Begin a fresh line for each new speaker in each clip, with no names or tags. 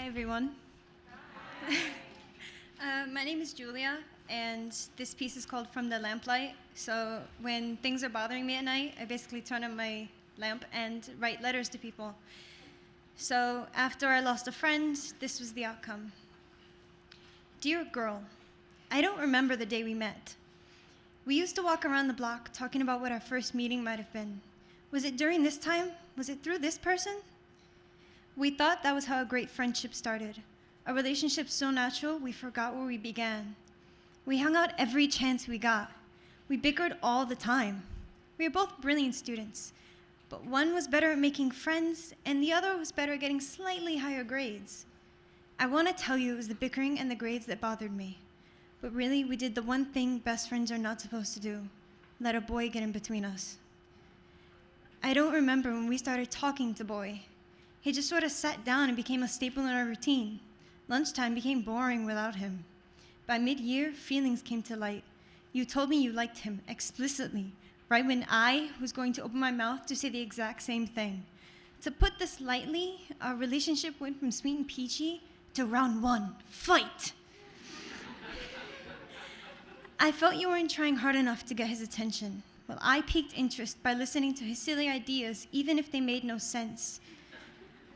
Hi, everyone. My name is Julia, and this piece is called From the Lamplight. So when things are bothering me at night, I basically turn on my lamp and write letters to people. So after I lost a friend, this was the outcome. Dear girl, I don't remember the day we met. We used to walk around the block talking about what our first meeting might have been. Was it during this time? Was it through this person? We thought that was how a great friendship started. A relationship so natural, we forgot where we began. We hung out every chance we got. We bickered all the time. We were both brilliant students, but one was better at making friends, and the other was better at getting slightly higher grades. I want to tell you it was the bickering and the grades that bothered me. But really, we did the one thing best friends are not supposed to do: let a boy get in between us. I don't remember when we started talking to Boy. He just sort of sat down and became a staple in our routine. Lunchtime became boring without him. By mid-year, feelings came to light. You told me you liked him explicitly, right when I was going to open my mouth to say the exact same thing. To put this lightly, our relationship went from sweet and peachy to round one, fight. I felt you weren't trying hard enough to get his attention. Well, I piqued interest by listening to his silly ideas, even if they made no sense.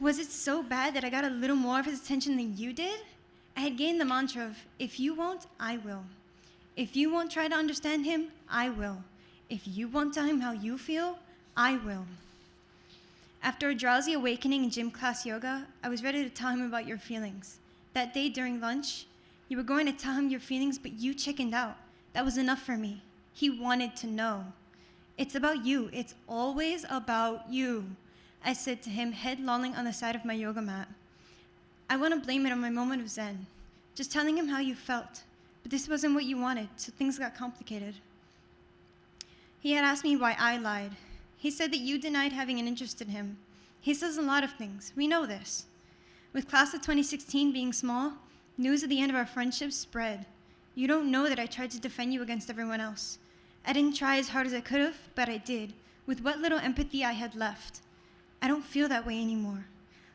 Was it so bad that I got a little more of his attention than you did? I had gained the mantra of, if you won't, I will. If you won't try to understand him, I will. If you won't tell him how you feel, I will. After a drowsy awakening in gym class yoga, I was ready to tell him about your feelings. That day during lunch, you were going to tell him your feelings, but you chickened out. That was enough for me. He wanted to know. It's about you. It's always about you, I said to him, head lolling on the side of my yoga mat. I want to blame it on my moment of zen, just telling him how you felt. But this wasn't what you wanted, so things got complicated. He had asked me why I lied. He said that you denied having an interest in him. He says a lot of things. We know this. With class of 2016 being small, news of the end of our friendship spread. You don't know that I tried to defend you against everyone else. I didn't try as hard as I could have, but I did, with what little empathy I had left. I don't feel that way anymore.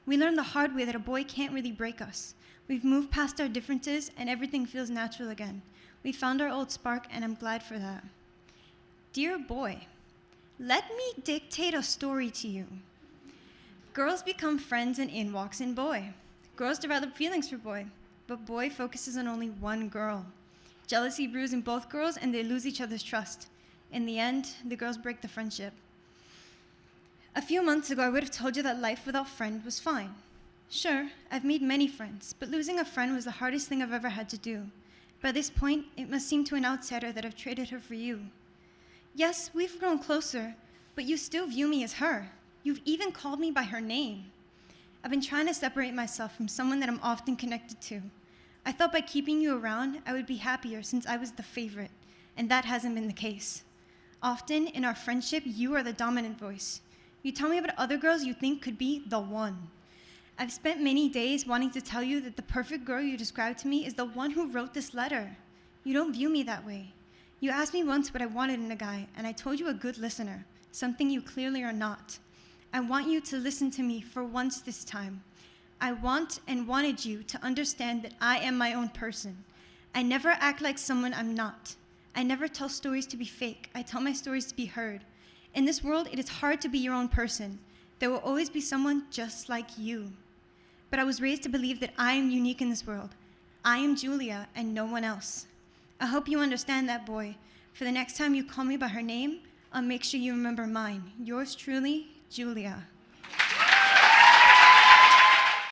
We learned the hard way that a boy can't really break us. We've moved past our differences, and everything feels natural again. We found our old spark, and I'm glad for that. Dear boy, let me dictate a story to you. Girls become friends, and in walks in Boy. Girls develop feelings for Boy, but Boy focuses on only one girl. Jealousy brews in both girls, and they lose each other's trust. In the end, the girls break the friendship. A few months ago, I would have told you that life without friend was fine. Sure, I've made many friends, but losing a friend was the hardest thing I've ever had to do. By this point, it must seem to an outsider that I've traded her for you. Yes, we've grown closer, but you still view me as her. You've even called me by her name. I've been trying to separate myself from someone that I'm often connected to. I thought by keeping you around, I would be happier since I was the favorite, and that hasn't been the case. Often, in our friendship, you are the dominant voice. You tell me about other girls you think could be the one. I've spent many days wanting to tell you that the perfect girl you described to me is the one who wrote this letter. You don't view me that way. You asked me once what I wanted in a guy, and I told you a good listener, something you clearly are not. I want you to listen to me for once this time. I want and wanted you to understand that I am my own person. I never act like someone I'm not. I never tell stories to be fake. I tell my stories to be heard. In this world, it is hard to be your own person. There will always be someone just like you. But I was raised to believe that I am unique in this world. I am Julia and no one else. I hope you understand that, boy. For the next time you call me by her name, I'll make sure you remember mine. Yours truly, Julia.